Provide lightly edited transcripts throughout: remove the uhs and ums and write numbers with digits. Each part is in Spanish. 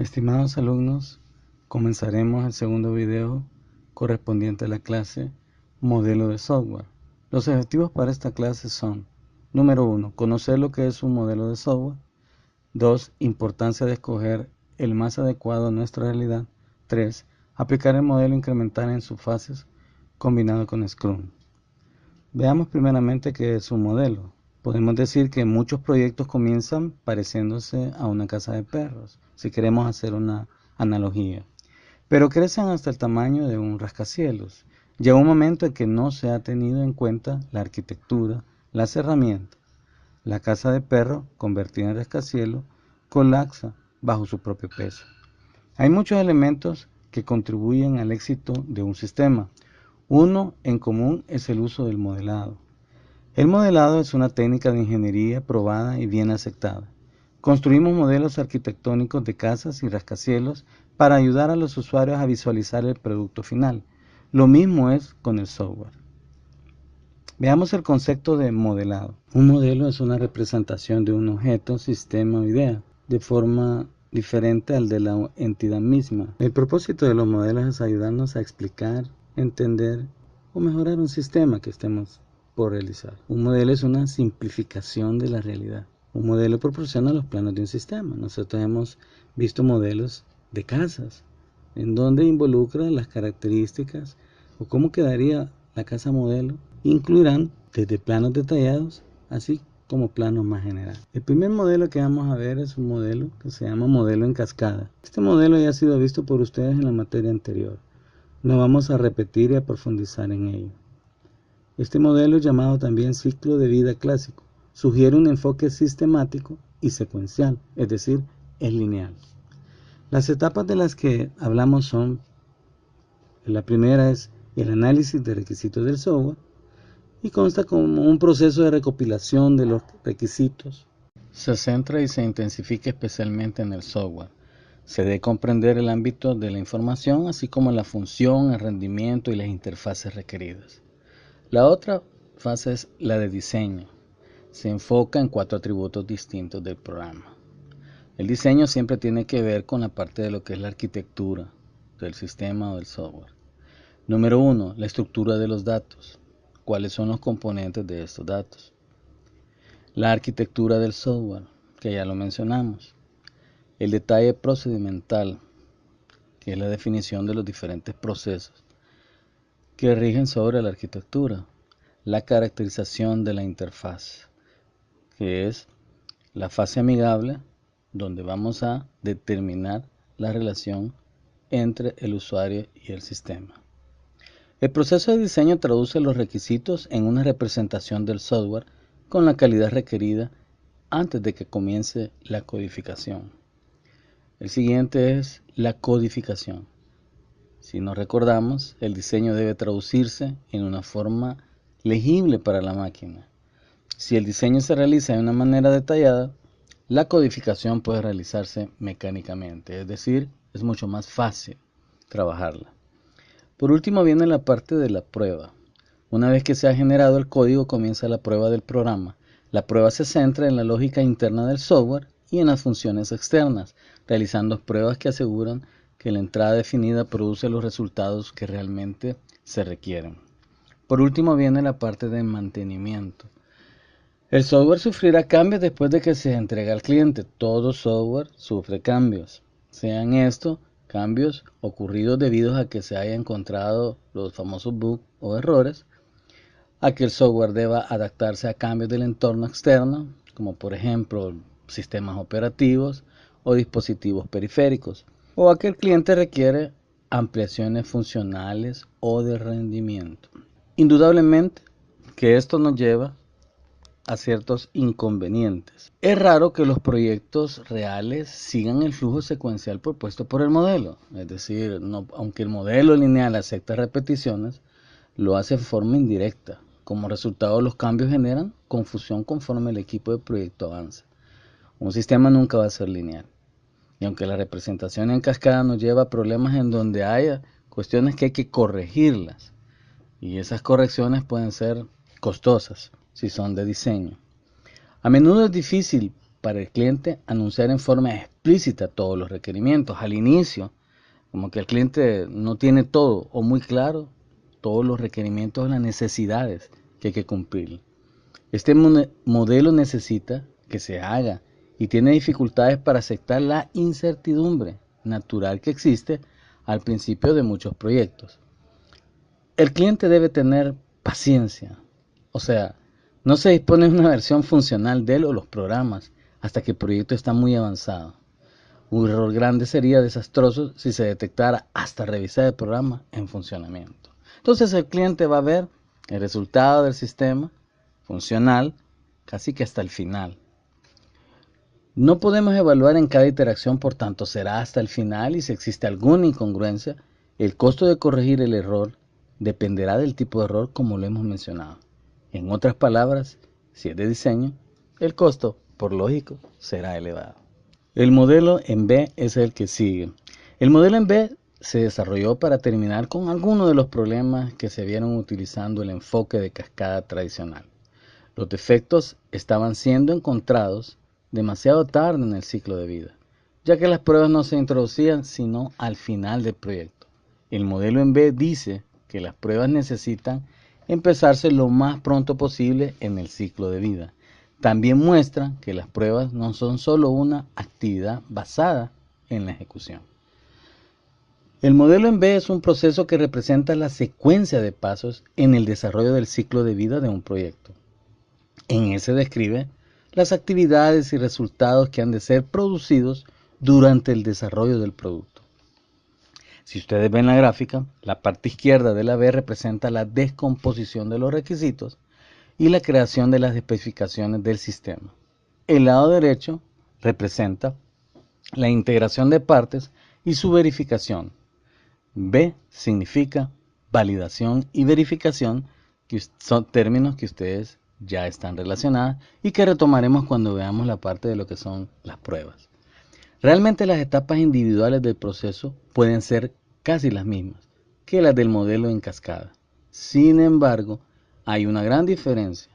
Estimados alumnos, comenzaremos el segundo video correspondiente a la clase Modelo de software. Los objetivos para esta clase son: número 1, conocer lo que es un modelo de software. 2, importancia de escoger el más adecuado a nuestra realidad. 3, aplicar el modelo incremental en sus fases combinado con Scrum. Veamos primeramente qué es un modelo. Podemos decir que muchos proyectos comienzan pareciéndose a una casa de perros, si queremos hacer una analogía, pero crecen hasta el tamaño de un rascacielos. Llega un momento en que no se ha tenido en cuenta la arquitectura, las herramientas. La casa de perro, convertida en rascacielos, colapsa bajo su propio peso. Hay muchos elementos que contribuyen al éxito de un sistema. Uno en común es el uso del modelado. El modelado es una técnica de ingeniería probada y bien aceptada. Construimos modelos arquitectónicos de casas y rascacielos para ayudar a los usuarios a visualizar el producto final. Lo mismo es con el software. Veamos el concepto de modelado. Un modelo es una representación de un objeto, sistema o idea, de forma diferente al de la entidad misma. El propósito de los modelos es ayudarnos a explicar, entender o mejorar un sistema que estemos por realizar. Un modelo es una simplificación de la realidad. Un modelo proporciona los planos de un sistema. Nosotros hemos visto modelos de casas, en donde involucra las características o cómo quedaría la casa modelo. Incluirán desde planos detallados, así como planos más generales. El primer modelo que vamos a ver es un modelo que se llama modelo en cascada. Este modelo ya ha sido visto por ustedes en la materia anterior. No vamos a repetir y a profundizar en ello. Este modelo, llamado también ciclo de vida clásico, sugiere un enfoque sistemático y secuencial, es decir, es lineal. Las etapas de las que hablamos son: la primera es el análisis de requisitos del software, y consta como un proceso de recopilación de los requisitos. Se centra y se intensifica especialmente en el software. Se debe comprender el ámbito de la información, así como la función, el rendimiento y las interfaces requeridas. La otra fase es la de diseño. Se enfoca en 4 atributos distintos del programa. El diseño siempre tiene que ver con la parte de lo que es la arquitectura del sistema o del software. Número 1, la estructura de los datos. ¿Cuáles son los componentes de estos datos? La arquitectura del software, que ya lo mencionamos. El detalle procedimental, que es la definición de los diferentes procesos que rigen sobre la arquitectura. La caracterización de la interfaz, que es la fase amigable, donde vamos a determinar la relación entre el usuario y el sistema. El proceso de diseño traduce los requisitos en una representación del software con la calidad requerida antes de que comience la codificación. El siguiente es la codificación. Si nos recordamos, el diseño debe traducirse en una forma legible para la máquina. Si el diseño se realiza de una manera detallada, la codificación puede realizarse mecánicamente, es decir, es mucho más fácil trabajarla. Por último viene la parte de la prueba. Una vez que se ha generado el código, comienza la prueba del programa. La prueba se centra en la lógica interna del software y en las funciones externas, realizando pruebas que aseguran que la entrada definida produce los resultados que realmente se requieren. Por último viene la parte de mantenimiento. El software sufrirá cambios después de que se entrega al cliente. Todo software sufre cambios. Sean estos cambios ocurridos debido a que se haya encontrado los famosos bugs o errores, a que el software deba adaptarse a cambios del entorno externo, como por ejemplo sistemas operativos o dispositivos periféricos, o a que el cliente requiere ampliaciones funcionales o de rendimiento. Indudablemente que esto nos lleva a ciertos inconvenientes. Es raro que los proyectos reales sigan el flujo secuencial propuesto por el modelo, es decir, aunque el modelo lineal acepta repeticiones, lo hace de forma indirecta. Como resultado, los cambios generan confusión conforme el equipo de proyecto avanza. Un sistema nunca va a ser lineal. Y aunque la representación en cascada nos lleva a problemas en donde haya cuestiones que hay que corregirlas, y esas correcciones pueden ser costosas si son de diseño. A menudo es difícil para el cliente anunciar en forma explícita todos los requerimientos. Al inicio, como que el cliente no tiene todo o muy claro todos los requerimientos o las necesidades que hay que cumplir. Este modelo necesita que se haga y tiene dificultades para aceptar la incertidumbre natural que existe al principio de muchos proyectos. El cliente debe tener paciencia, o sea, no se dispone de una versión funcional de él o los programas hasta que el proyecto está muy avanzado. Un error grande sería desastroso si se detectara hasta revisar el programa en funcionamiento. Entonces el cliente va a ver el resultado del sistema funcional casi que hasta el final. No podemos evaluar en cada interacción, por tanto será hasta el final, y si existe alguna incongruencia, el costo de corregir el error dependerá del tipo de error, como lo hemos mencionado. En otras palabras, si es de diseño, el costo, por lógico, será elevado. El modelo en B es el que sigue. El modelo en B se desarrolló para terminar con algunos de los problemas que se vieron utilizando el enfoque de cascada tradicional. Los defectos estaban siendo encontrados demasiado tarde en el ciclo de vida, ya que las pruebas no se introducían sino al final del proyecto. El modelo en B dice que las pruebas necesitan empezarse lo más pronto posible en el ciclo de vida. También muestra que las pruebas no son solo una actividad basada en la ejecución. El modelo en B es un proceso que representa la secuencia de pasos en el desarrollo del ciclo de vida de un proyecto. En él se describe las actividades y resultados que han de ser producidos durante el desarrollo del producto. Si ustedes ven la gráfica, la parte izquierda de la B representa la descomposición de los requisitos y la creación de las especificaciones del sistema. El lado derecho representa la integración de partes y su verificación. B significa validación y verificación, que son términos que ustedes ya están relacionados y que retomaremos cuando veamos la parte de lo que son las pruebas. Realmente las etapas individuales del proceso pueden ser casi las mismas que las del modelo en cascada. Sin embargo, hay una gran diferencia.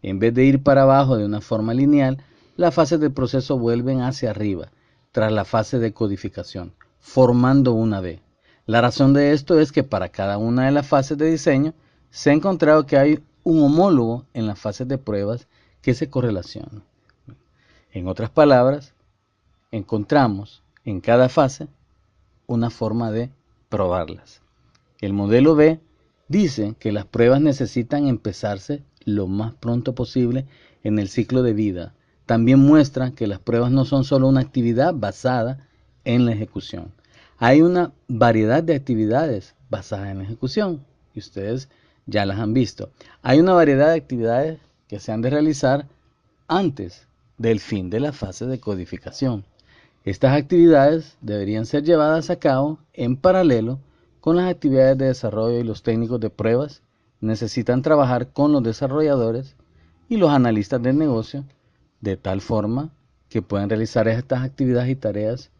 En vez de ir para abajo de una forma lineal, las fases del proceso vuelven hacia arriba, tras la fase de codificación, formando una B. La razón de esto es que para cada una de las fases de diseño se ha encontrado que hay un homólogo en las fases de pruebas que se correlacionan. En otras palabras, encontramos en cada fase una forma de probarlas. El modelo B dice que las pruebas necesitan empezarse lo más pronto posible en el ciclo de vida. También muestra que las pruebas no son solo una actividad basada en la ejecución. Hay una variedad de actividades basadas en la ejecución y ustedes ya las han visto. Hay una variedad de actividades que se han de realizar antes del fin de la fase de codificación. Estas actividades deberían ser llevadas a cabo en paralelo con las actividades de desarrollo, y los técnicos de pruebas necesitan trabajar con los desarrolladores y los analistas del negocio de tal forma que puedan realizar estas actividades y tareas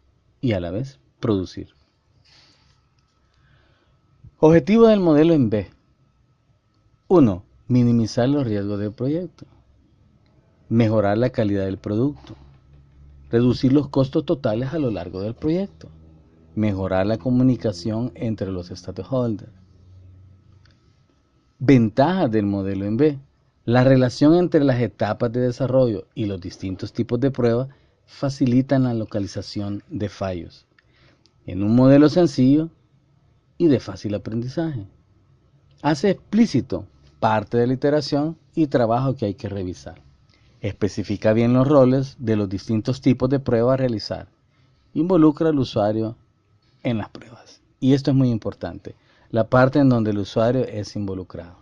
y a la vez producir. Objetivo del modelo en B. 1. Minimizar los riesgos del proyecto. Mejorar la calidad del producto. Reducir los costos totales a lo largo del proyecto. Mejorar la comunicación entre los stakeholders. Ventajas del modelo en B. La relación entre las etapas de desarrollo y los distintos tipos de pruebas facilitan la localización de fallos en un modelo sencillo y de fácil aprendizaje. Hace explícito parte de la iteración y trabajo que hay que revisar. Especifica bien los roles de los distintos tipos de pruebas a realizar. Involucra al usuario en las pruebas. Y esto es muy importante, la parte en donde el usuario es involucrado.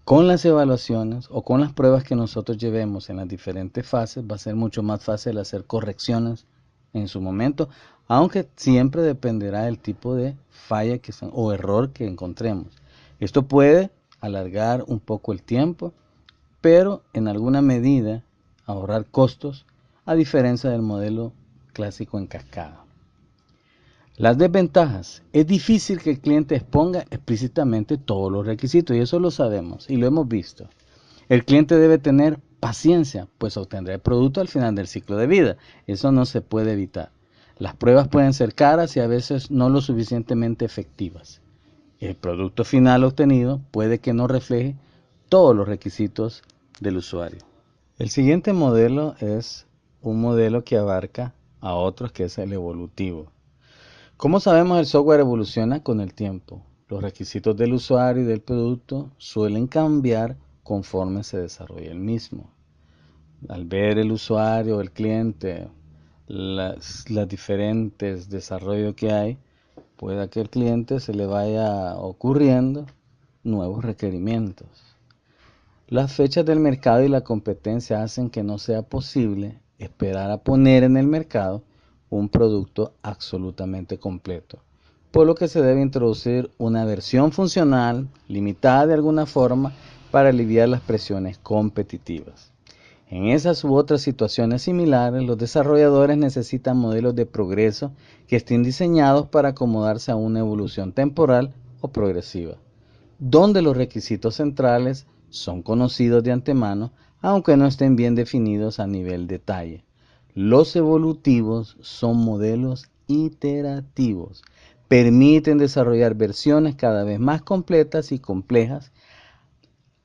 Con las evaluaciones o con las pruebas que nosotros llevemos en las diferentes fases, va a ser mucho más fácil hacer correcciones en su momento, aunque siempre dependerá del tipo de falla o error que encontremos. Esto puede alargar un poco el tiempo, pero en alguna medida ahorrar costos, a diferencia del modelo clásico en cascada. Las desventajas. Es difícil que el cliente exponga explícitamente todos los requisitos, y eso lo sabemos y lo hemos visto. El cliente debe tener paciencia, pues obtendrá el producto al final del ciclo de vida. Eso no se puede evitar. Las pruebas pueden ser caras y a veces no lo suficientemente efectivas. El producto final obtenido puede que no refleje todos los requisitos del usuario. El siguiente modelo es un modelo que abarca a otros, que es el evolutivo. Como sabemos, el software evoluciona con el tiempo. Los requisitos del usuario y del producto suelen cambiar conforme se desarrolla el mismo. Al ver el usuario o el cliente las diferentes desarrollos que hay, puede que al cliente se le vaya ocurriendo nuevos requerimientos. Las fechas del mercado y la competencia hacen que no sea posible esperar a poner en el mercado un producto absolutamente completo, por lo que se debe introducir una versión funcional limitada de alguna forma para aliviar las presiones competitivas. En esas u otras situaciones similares, los desarrolladores necesitan modelos de progreso que estén diseñados para acomodarse a una evolución temporal o progresiva, donde los requisitos centrales son conocidos de antemano, aunque no estén bien definidos a nivel detalle. Los evolutivos son modelos iterativos. Permiten desarrollar versiones cada vez más completas y complejas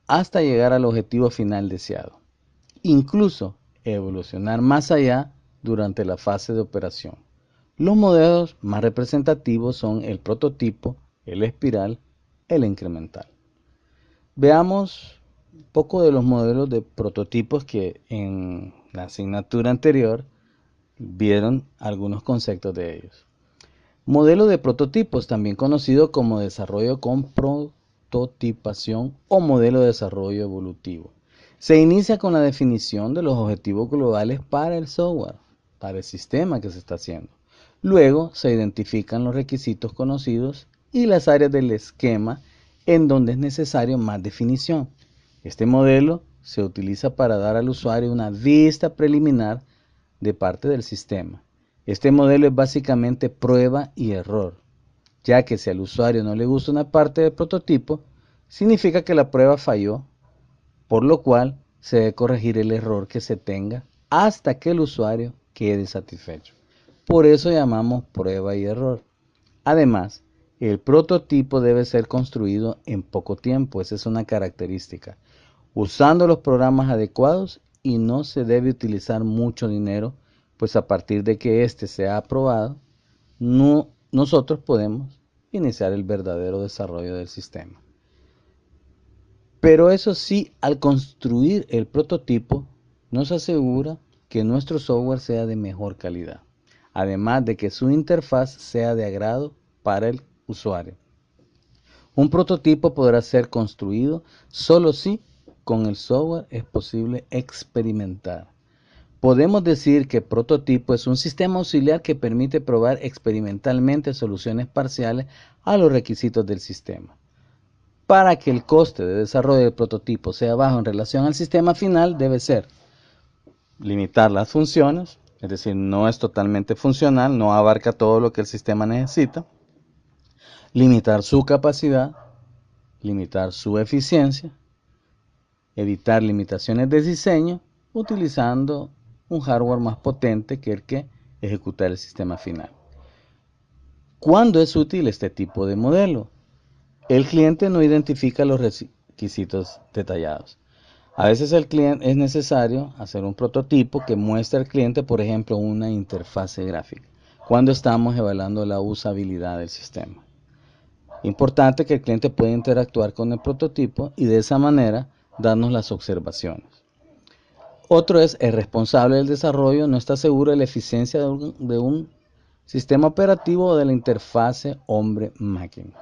hasta llegar al objetivo final deseado. Incluso evolucionar más allá durante la fase de operación. Los modelos más representativos son el prototipo, el espiral, el incremental. Veamos un poco de los modelos de prototipos que en la asignatura anterior vieron algunos conceptos de ellos. Modelo de prototipos, también conocido como desarrollo con prototipación o modelo de desarrollo evolutivo. Se inicia con la definición de los objetivos globales para el software, para el sistema que se está haciendo. Luego se identifican los requisitos conocidos y las áreas del esquema en donde es necesario más definición. Este modelo se utiliza para dar al usuario una vista preliminar de parte del sistema. Este modelo es básicamente prueba y error, ya que si al usuario no le gusta una parte del prototipo, significa que la prueba falló, por lo cual se debe corregir el error que se tenga hasta que el usuario quede satisfecho. Por eso llamamos prueba y error. Además, el prototipo debe ser construido en poco tiempo, esa es una característica, usando los programas adecuados, y no se debe utilizar mucho dinero, pues a partir de que éste sea aprobado, nosotros podemos iniciar el verdadero desarrollo del sistema. Pero eso sí, al construir el prototipo, nos asegura que nuestro software sea de mejor calidad, además de que su interfaz sea de agrado para el usuario. Un prototipo podrá ser construido solo si con el software es posible experimentar. Podemos decir que prototipo es un sistema auxiliar que permite probar experimentalmente soluciones parciales a los requisitos del sistema. Para que el coste de desarrollo del prototipo sea bajo en relación al sistema final, debe ser limitar las funciones, es decir, no es totalmente funcional, no abarca todo lo que el sistema necesita, limitar su capacidad, limitar su eficiencia, evitar limitaciones de diseño, utilizando un hardware más potente que el que ejecuta el sistema final. ¿Cuándo es útil este tipo de modelo? El cliente no identifica los requisitos detallados. A veces es necesario hacer un prototipo que muestre al cliente, por ejemplo, una interfase gráfica, cuando estamos evaluando la usabilidad del sistema. Importante que el cliente pueda interactuar con el prototipo y de esa manera darnos las observaciones. Otro es el responsable del desarrollo no está seguro de la eficiencia de un sistema operativo o de la interfase hombre-máquina.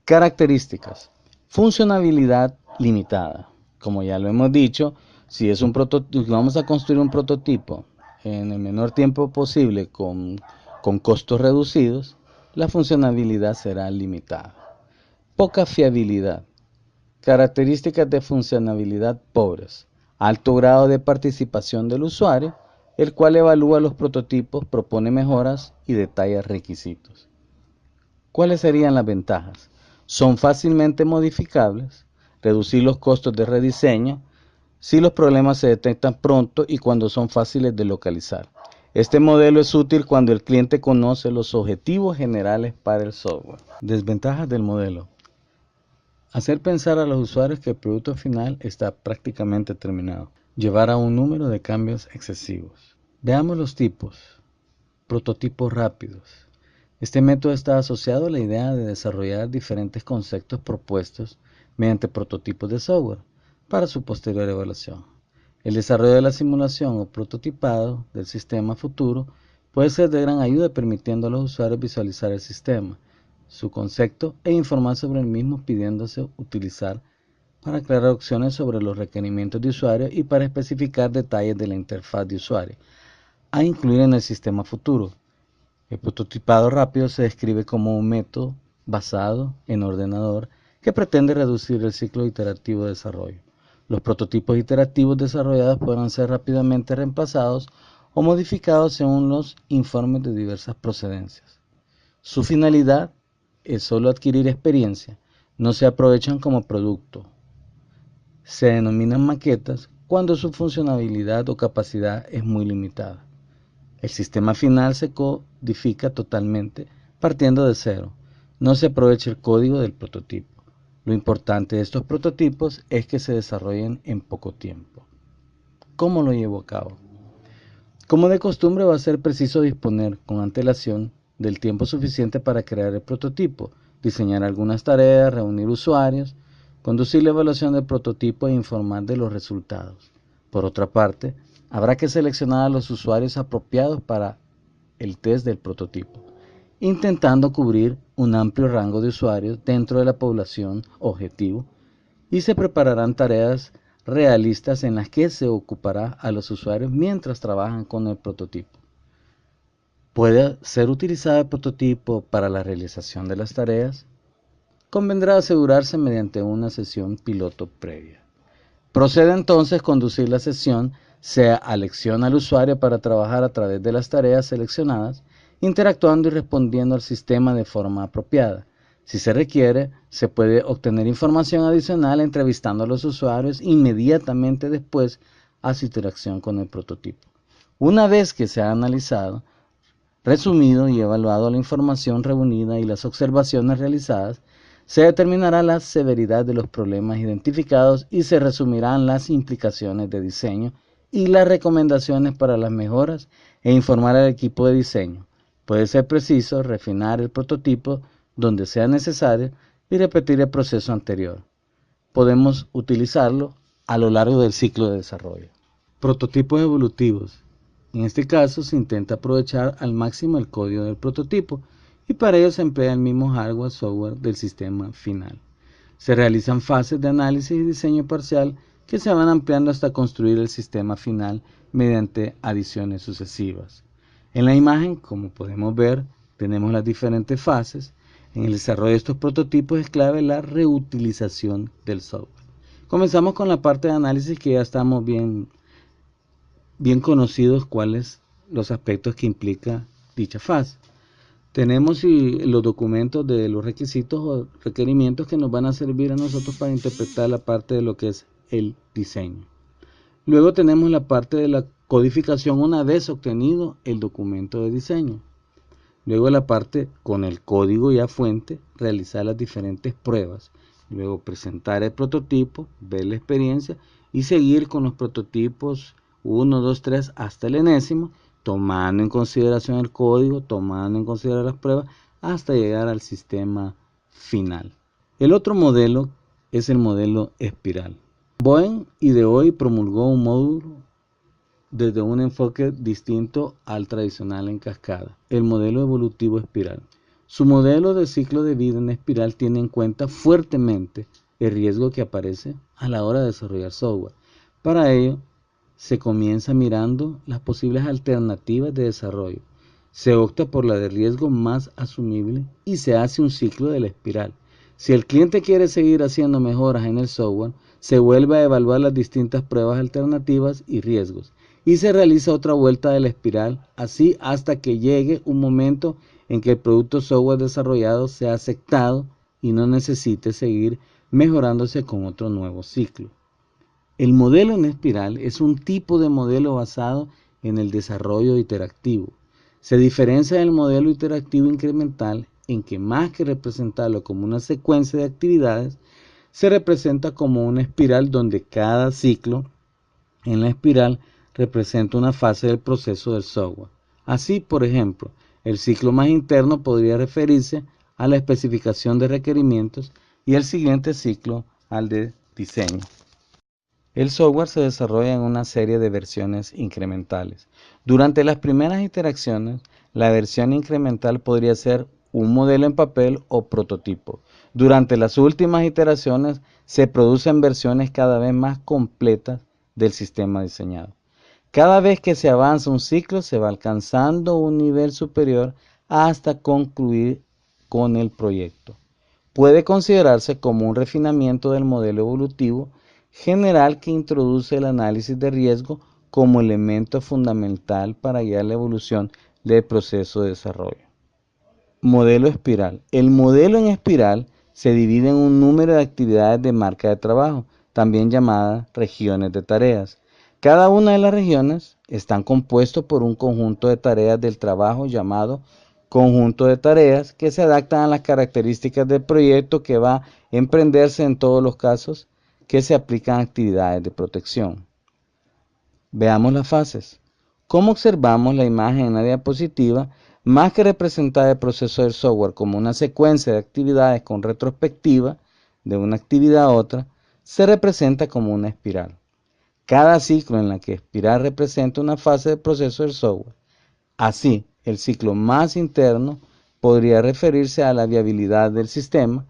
Características. Funcionalidad limitada. Como ya lo hemos dicho, si es un prototipo, vamos a construir un prototipo en el menor tiempo posible con costos reducidos, la funcionalidad será limitada. Poca fiabilidad. Características de funcionalidad pobres. Alto grado de participación del usuario, el cual evalúa los prototipos, propone mejoras y detalla requisitos. ¿Cuáles serían las ventajas? Son fácilmente modificables, reducir los costos de rediseño, si los problemas se detectan pronto y cuando son fáciles de localizar. Este modelo es útil cuando el cliente conoce los objetivos generales para el software. Desventajas del modelo. Hacer pensar a los usuarios que el producto final está prácticamente terminado. Llevar a un número de cambios excesivos. Veamos los tipos. Prototipos rápidos. Este método está asociado a la idea de desarrollar diferentes conceptos propuestos mediante prototipos de software para su posterior evaluación. El desarrollo de la simulación o prototipado del sistema futuro puede ser de gran ayuda, permitiendo a los usuarios visualizar el sistema, su concepto e informar sobre el mismo, pidiéndose utilizar para aclarar opciones sobre los requerimientos de usuario y para especificar detalles de la interfaz de usuario a incluir en el sistema futuro. El prototipado rápido se describe como un método basado en ordenador que pretende reducir el ciclo iterativo de desarrollo. Los prototipos iterativos desarrollados podrán ser rápidamente reemplazados o modificados según los informes de diversas procedencias. Su finalidad es solo adquirir experiencia, no se aprovechan como producto. Se denominan maquetas cuando su funcionalidad o capacidad es muy limitada. El sistema final se codifica totalmente partiendo de cero. No se aprovecha el código del prototipo. Lo importante de estos prototipos es que se desarrollen en poco tiempo. ¿Cómo lo llevo a cabo? Como de costumbre, va a ser preciso disponer con antelación del tiempo suficiente para crear el prototipo, diseñar algunas tareas, reunir usuarios, conducir la evaluación del prototipo e informar de los resultados. Por otra parte, habrá que seleccionar a los usuarios apropiados para el test del prototipo, intentando cubrir un amplio rango de usuarios dentro de la población objetivo, y se prepararán tareas realistas en las que se ocupará a los usuarios mientras trabajan con el prototipo. ¿Puede ser utilizado el prototipo para la realización de las tareas? Convendrá asegurarse mediante una sesión piloto previa. Procede entonces conducir la sesión, se alecciona al usuario para trabajar a través de las tareas seleccionadas, interactuando y respondiendo al sistema de forma apropiada. Si se requiere, se puede obtener información adicional entrevistando a los usuarios inmediatamente después a su interacción con el prototipo. Una vez que se ha analizado, resumido y evaluado la información reunida y las observaciones realizadas, se determinará la severidad de los problemas identificados y se resumirán las implicaciones de diseño y las recomendaciones para las mejoras e informar al equipo de diseño. Puede ser preciso refinar el prototipo donde sea necesario y repetir el proceso anterior. Podemos utilizarlo a lo largo del ciclo de desarrollo. Prototipos evolutivos. En este caso se intenta aprovechar al máximo el código del prototipo y para ello se emplea el mismo hardware software del sistema final. Se realizan fases de análisis y diseño parcial que se van ampliando hasta construir el sistema final mediante adiciones sucesivas. En la imagen, como podemos ver, tenemos las diferentes fases. En el desarrollo de estos prototipos es clave la reutilización del software. Comenzamos con la parte de análisis, que ya estamos bien conocidos cuáles los aspectos que implica dicha fase. Tenemos los documentos de los requisitos o requerimientos que nos van a servir a nosotros para interpretar la parte de lo que es el diseño. Luego tenemos la parte de la codificación una vez obtenido el documento de diseño. Luego la parte con el código ya fuente, realizar las diferentes pruebas. Luego presentar el prototipo, ver la experiencia y seguir con los prototipos 1, 2, 3 hasta el enésimo, tomando en consideración el código, tomando en consideración las pruebas, hasta llegar al sistema final. El otro modelo es el modelo espiral. Boeing ideó y promulgó un módulo desde un enfoque distinto al tradicional en cascada, el modelo evolutivo espiral. Su modelo de ciclo de vida en espiral tiene en cuenta fuertemente el riesgo que aparece a la hora de desarrollar software. Para ello, se comienza mirando las posibles alternativas de desarrollo. Se opta por la de riesgo más asumible y se hace un ciclo de la espiral. Si el cliente quiere seguir haciendo mejoras en el software, se vuelve a evaluar las distintas pruebas alternativas y riesgos y se realiza otra vuelta de la espiral, así hasta que llegue un momento en que el producto software desarrollado sea aceptado y no necesite seguir mejorándose con otro nuevo ciclo. El modelo en espiral es un tipo de modelo basado en el desarrollo iterativo. Se diferencia del modelo interactivo incremental en que más que representarlo como una secuencia de actividades, se representa como una espiral donde cada ciclo en la espiral representa una fase del proceso del software. Así, por ejemplo, el ciclo más interno podría referirse a la especificación de requerimientos y el siguiente ciclo al de diseño. El software se desarrolla en una serie de versiones incrementales. Durante las primeras interacciones, la versión incremental podría ser un modelo en papel o prototipo. Durante las últimas iteraciones, se producen versiones cada vez más completas del sistema diseñado. Cada vez que se avanza un ciclo, se va alcanzando un nivel superior hasta concluir con el proyecto. Puede considerarse como un refinamiento del modelo evolutivo general que introduce el análisis de riesgo como elemento fundamental para guiar la evolución del proceso de desarrollo. Modelo espiral. El modelo en espiral se divide en un número de actividades de marca de trabajo, también llamadas regiones de tareas. Cada una de las regiones están compuestas por un conjunto de tareas del trabajo llamado conjunto de tareas que se adaptan a las características del proyecto que va a emprenderse en todos los casos que se aplican a actividades de protección. Veamos las fases. Como observamos la imagen en la diapositiva, más que representar el proceso del software como una secuencia de actividades con retrospectiva de una actividad a otra, se representa como una espiral. Cada ciclo en la que espiral representa una fase del proceso del software. Así, el ciclo más interno podría referirse a la viabilidad del sistema,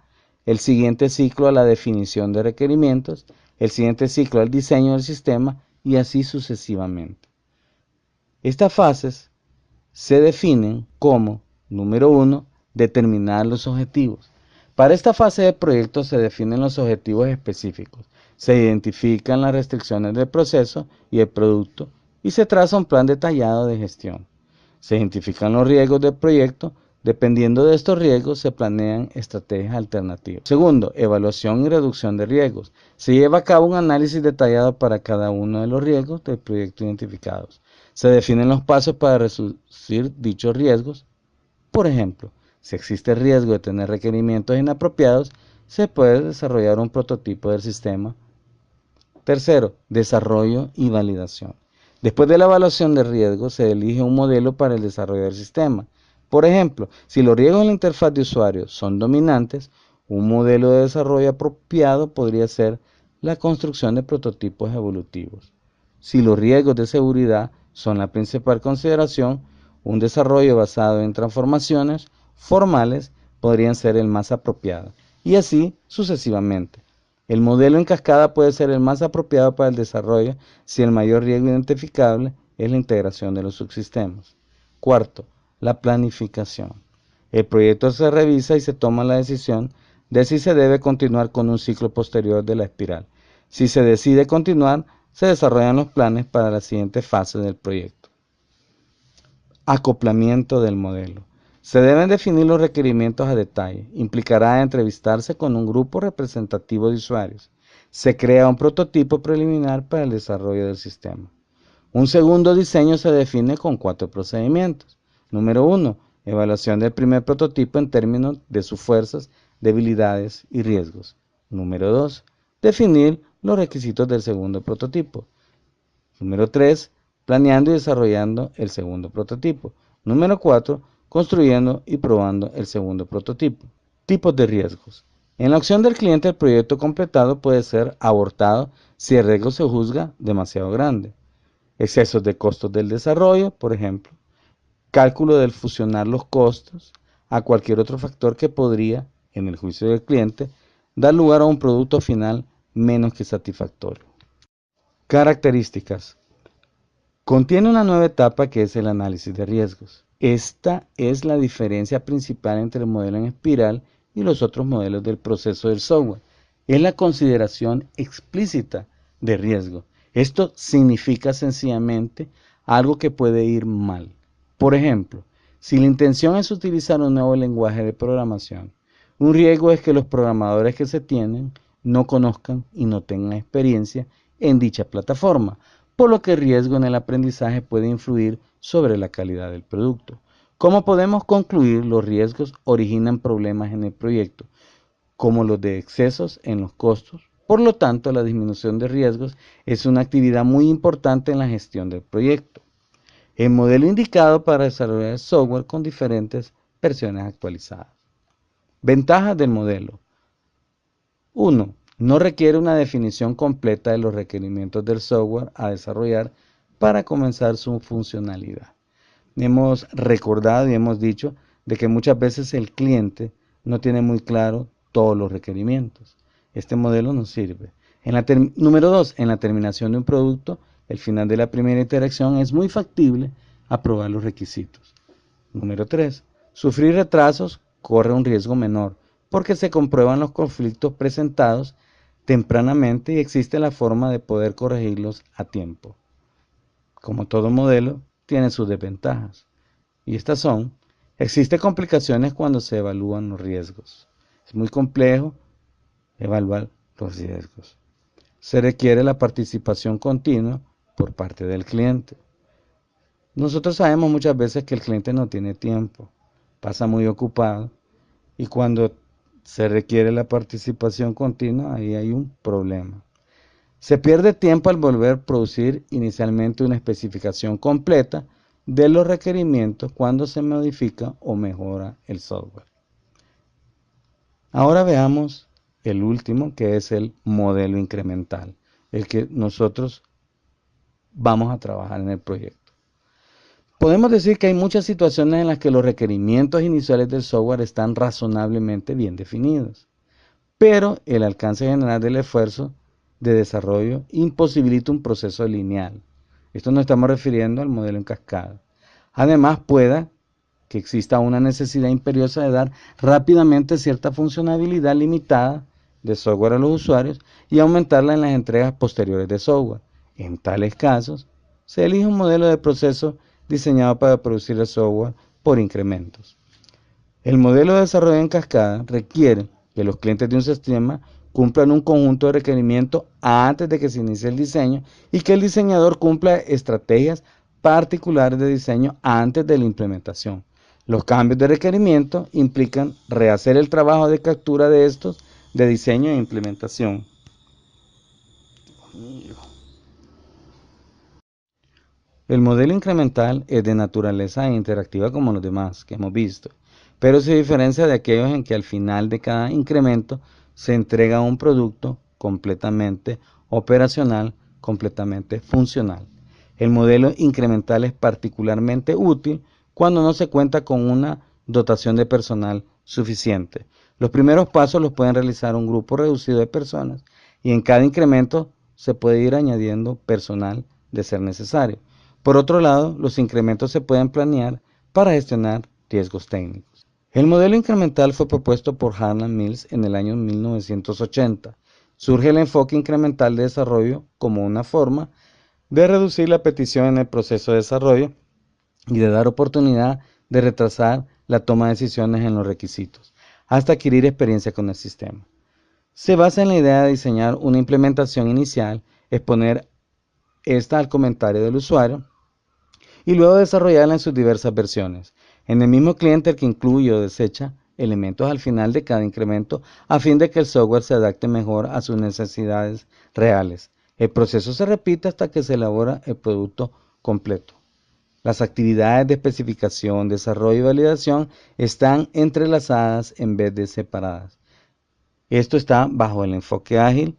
el siguiente ciclo a la definición de requerimientos, el siguiente ciclo al diseño del sistema y así sucesivamente. Estas fases se definen como, número 1, determinar los objetivos. Para esta fase del proyecto se definen los objetivos específicos, se identifican las restricciones del proceso y el producto y se traza un plan detallado de gestión. Se identifican los riesgos del proyecto. Dependiendo de estos riesgos, se planean estrategias alternativas. Segundo, evaluación y reducción de riesgos. Se lleva a cabo un análisis detallado para cada uno de los riesgos del proyecto identificados. Se definen los pasos para reducir dichos riesgos. Por ejemplo, si existe riesgo de tener requerimientos inapropiados, se puede desarrollar un prototipo del sistema. Tercero, desarrollo y validación. Después de la evaluación de riesgos, se elige un modelo para el desarrollo del sistema. Por ejemplo, si los riesgos en la interfaz de usuario son dominantes, un modelo de desarrollo apropiado podría ser la construcción de prototipos evolutivos. Si los riesgos de seguridad son la principal consideración, un desarrollo basado en transformaciones formales podrían ser el más apropiado, y así sucesivamente. El modelo en cascada puede ser el más apropiado para el desarrollo si el mayor riesgo identificable es la integración de los subsistemas. Cuarto, la planificación. El proyecto se revisa y se toma la decisión de si se debe continuar con un ciclo posterior de la espiral. Si se decide continuar, se desarrollan los planes para la siguiente fase del proyecto. Acoplamiento del modelo. Se deben definir los requerimientos a detalle. Implicará entrevistarse con un grupo representativo de usuarios. Se crea un prototipo preliminar para el desarrollo del sistema. Un segundo diseño se define con 4 procedimientos. Número 1. Evaluación del primer prototipo en términos de sus fuerzas, debilidades y riesgos. Número 2. Definir los requisitos del segundo prototipo. Número 3. Planeando y desarrollando el segundo prototipo. Número 4. Construyendo y probando el segundo prototipo. Tipos de riesgos. En la opción del cliente, el proyecto completado puede ser abortado si el riesgo se juzga demasiado grande. Excesos de costos del desarrollo, por ejemplo. Cálculo del fusionar los costos a cualquier otro factor que podría, en el juicio del cliente, dar lugar a un producto final menos que satisfactorio. Características. Contiene una nueva etapa que es el análisis de riesgos. Esta es la diferencia principal entre el modelo en espiral y los otros modelos del proceso del software. Es la consideración explícita de riesgo. Esto significa sencillamente algo que puede ir mal. Por ejemplo, si la intención es utilizar un nuevo lenguaje de programación, un riesgo es que los programadores que se tienen no conozcan y no tengan experiencia en dicha plataforma, por lo que el riesgo en el aprendizaje puede influir sobre la calidad del producto. Como podemos concluir, los riesgos originan problemas en el proyecto, como los de excesos en los costos. Por lo tanto, la disminución de riesgos es una actividad muy importante en la gestión del proyecto. El modelo indicado para desarrollar software con diferentes versiones actualizadas. Ventajas del modelo. 1. No requiere una definición completa de los requerimientos del software a desarrollar para comenzar su funcionalidad. Hemos recordado y hemos dicho de que muchas veces el cliente no tiene muy claro todos los requerimientos. Este modelo nos sirve. Número 2. En la terminación de un producto, el final de la primera interacción es muy factible aprobar los requisitos. Número 3. Sufrir retrasos corre un riesgo menor porque se comprueban los conflictos presentados tempranamente y existe la forma de poder corregirlos a tiempo. Como todo modelo, tiene sus desventajas. Y estas son: existen complicaciones cuando se evalúan los riesgos. Es muy complejo evaluar los riesgos. Se requiere la participación continua por parte del cliente. Nosotros sabemos muchas veces que el cliente no tiene tiempo, pasa muy ocupado, y cuando se requiere la participación continua, ahí hay un problema. Se pierde tiempo al volver a producir inicialmente una especificación completa de los requerimientos cuando se modifica o mejora el software. Ahora veamos el último, que es el modelo incremental, el que nosotros vamos a trabajar en el proyecto. Podemos decir que hay muchas situaciones en las que los requerimientos iniciales del software están razonablemente bien definidos, pero el alcance general del esfuerzo de desarrollo imposibilita un proceso lineal. Esto nos estamos refiriendo al modelo en cascada. Además, pueda que exista una necesidad imperiosa de dar rápidamente cierta funcionalidad limitada de software a los usuarios y aumentarla en las entregas posteriores de software. En tales casos, se elige un modelo de proceso diseñado para producir el software por incrementos. El modelo de desarrollo en cascada requiere que los clientes de un sistema cumplan un conjunto de requerimientos antes de que se inicie el diseño y que el diseñador cumpla estrategias particulares de diseño antes de la implementación. Los cambios de requerimiento implican rehacer el trabajo de captura de estos de diseño e implementación. El modelo incremental es de naturaleza interactiva como los demás que hemos visto, pero se diferencia de aquellos en que al final de cada incremento se entrega un producto completamente operacional, completamente funcional. El modelo incremental es particularmente útil cuando no se cuenta con una dotación de personal suficiente. Los primeros pasos los pueden realizar un grupo reducido de personas y en cada incremento se puede ir añadiendo personal de ser necesario. Por otro lado, los incrementos se pueden planear para gestionar riesgos técnicos. El modelo incremental fue propuesto por Harlan Mills en el año 1980. Surge el enfoque incremental de desarrollo como una forma de reducir la petición en el proceso de desarrollo y de dar oportunidad de retrasar la toma de decisiones en los requisitos, hasta adquirir experiencia con el sistema. Se basa en la idea de diseñar una implementación inicial, exponer esta al comentario del usuario y luego desarrollarla en sus diversas versiones. En el mismo cliente el que incluye o desecha elementos al final de cada incremento a fin de que el software se adapte mejor a sus necesidades reales. El proceso se repite hasta que se elabora el producto completo. Las actividades de especificación, desarrollo y validación están entrelazadas en vez de separadas. Esto está bajo el enfoque ágil.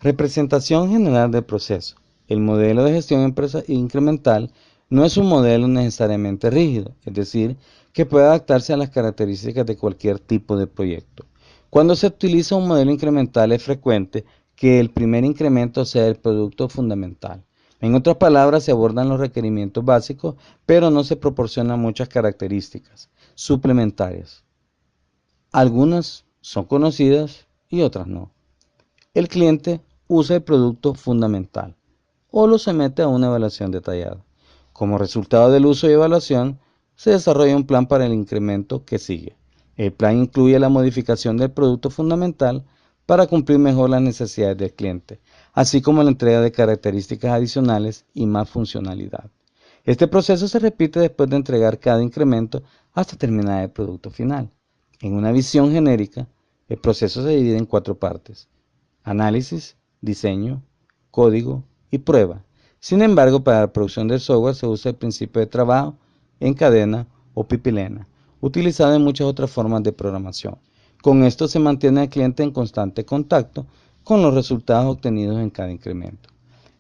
Representación general del proceso. El modelo de gestión incremental no es un modelo necesariamente rígido, es decir, que puede adaptarse a las características de cualquier tipo de proyecto. Cuando se utiliza un modelo incremental es frecuente que el primer incremento sea el producto fundamental. En otras palabras, se abordan los requerimientos básicos, pero no se proporcionan muchas características suplementarias. Algunas son conocidas y otras no. El cliente usa el producto fundamental o lo somete a una evaluación detallada. Como resultado del uso y evaluación, se desarrolla un plan para el incremento que sigue. El plan incluye la modificación del producto fundamental para cumplir mejor las necesidades del cliente. así como la entrega de características adicionales y más funcionalidad. Este proceso se repite después de entregar cada incremento hasta terminar el producto final. En una visión genérica, el proceso se divide en 4 partes: análisis, diseño, código y prueba. Sin embargo, para la producción del software se usa el principio de trabajo en cadena o pipilena, utilizado en muchas otras formas de programación. Con esto se mantiene al cliente en constante contacto con los resultados obtenidos en cada incremento.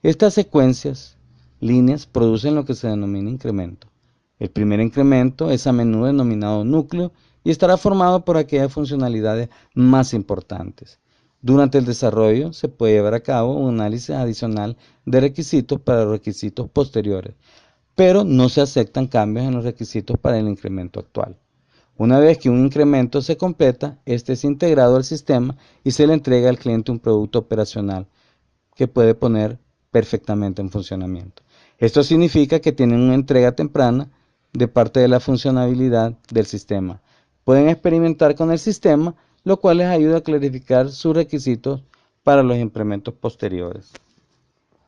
Estas secuencias, líneas, producen lo que se denomina incremento. El primer incremento es a menudo denominado núcleo y estará formado por aquellas funcionalidades más importantes. Durante el desarrollo se puede llevar a cabo un análisis adicional de requisitos para los requisitos posteriores, pero no se aceptan cambios en los requisitos para el incremento actual. Una vez que un incremento se completa, este es integrado al sistema y se le entrega al cliente un producto operacional que puede poner perfectamente en funcionamiento. Esto significa que tienen una entrega temprana de parte de la funcionalidad del sistema. Pueden experimentar con el sistema, lo cual les ayuda a clarificar sus requisitos para los incrementos posteriores.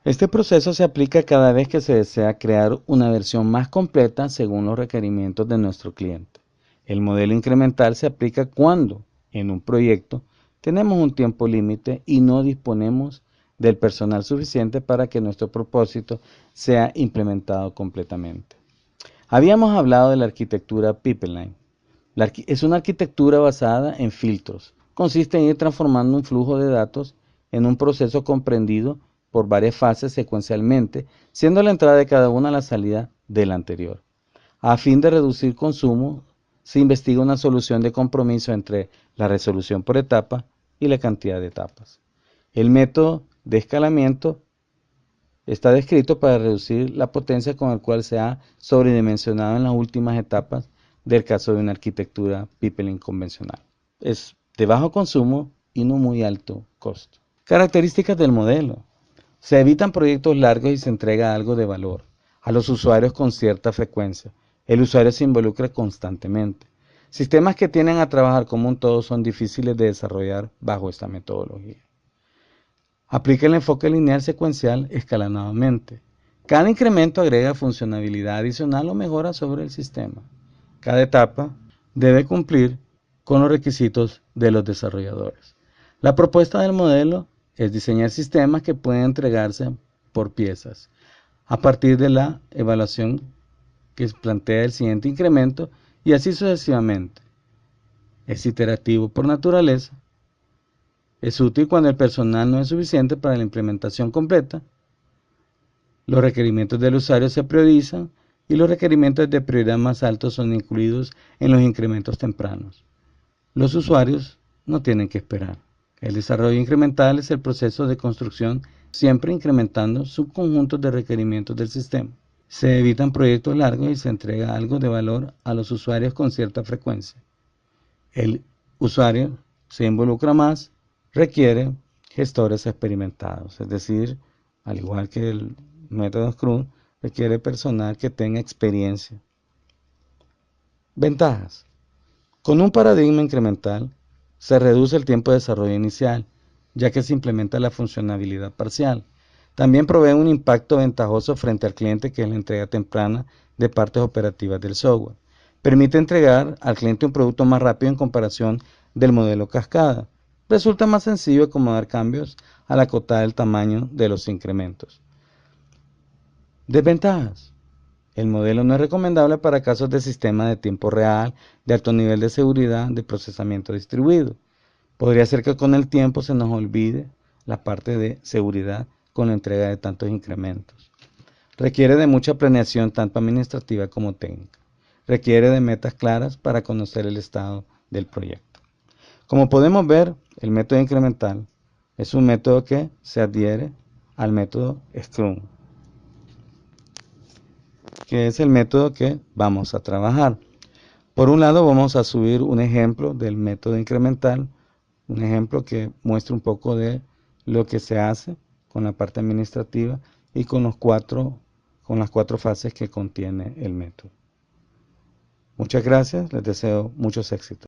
Este proceso se aplica cada vez que se desea crear una versión más completa según los requerimientos de nuestro cliente. El modelo incremental se aplica cuando, en un proyecto, tenemos un tiempo límite y no disponemos del personal suficiente para que nuestro propósito sea implementado completamente. Habíamos hablado de la arquitectura pipeline. Es una arquitectura basada en filtros. Consiste en ir transformando un flujo de datos en un proceso comprendido por varias fases secuencialmente, siendo la entrada de cada una la salida de la anterior. A fin de reducir consumo, se investiga una solución de compromiso entre la resolución por etapa y la cantidad de etapas. El método de escalamiento está descrito para reducir la potencia con el cual se ha sobredimensionado en las últimas etapas del caso de una arquitectura pipeline convencional. Es de bajo consumo y no muy alto costo. Características del modelo. Se evitan proyectos largos y se entrega algo de valor a los usuarios con cierta frecuencia. El usuario se involucra constantemente. Sistemas que tienden a trabajar como un todo son difíciles de desarrollar bajo esta metodología. Aplica el enfoque lineal secuencial escalonadamente. Cada incremento agrega funcionalidad adicional o mejora sobre el sistema. Cada etapa debe cumplir con los requisitos de los desarrolladores. La propuesta del modelo es diseñar sistemas que pueden entregarse por piezas, a partir de la evaluación que plantea el siguiente incremento y así sucesivamente. Es iterativo por naturaleza. Es útil cuando el personal no es suficiente para la implementación completa. Los requerimientos del usuario se priorizan y los requerimientos de prioridad más altos son incluidos en los incrementos tempranos. Los usuarios no tienen que esperar. El desarrollo incremental es el proceso de construcción siempre incrementando subconjuntos de requerimientos del sistema. Se evitan proyectos largos y se entrega algo de valor a los usuarios con cierta frecuencia. El usuario se involucra más, requiere gestores experimentados, es decir, al igual que el método Scrum, requiere personal que tenga experiencia. Ventajas. Con un paradigma incremental, se reduce el tiempo de desarrollo inicial, ya que se implementa la funcionalidad parcial. También provee un impacto ventajoso frente al cliente, que es la entrega temprana de partes operativas del software. Permite entregar al cliente un producto más rápido en comparación del modelo cascada. Resulta más sencillo acomodar cambios al acotar el tamaño de los incrementos. Desventajas. El modelo no es recomendable para casos de sistema de tiempo real, de alto nivel de seguridad, de procesamiento distribuido. Podría ser que con el tiempo se nos olvide la parte de seguridad con la entrega de tantos incrementos. Requiere de mucha planeación tanto administrativa como técnica. Requiere de metas claras para conocer el estado del proyecto. Como podemos ver, el método incremental es un método que se adhiere al método Scrum, que es el método que vamos a trabajar. Por un lado, vamos a subir un ejemplo del método incremental, un ejemplo que muestra un poco de lo que se hace con la parte administrativa y con las cuatro fases que contiene el método. Muchas gracias, les deseo muchos éxitos.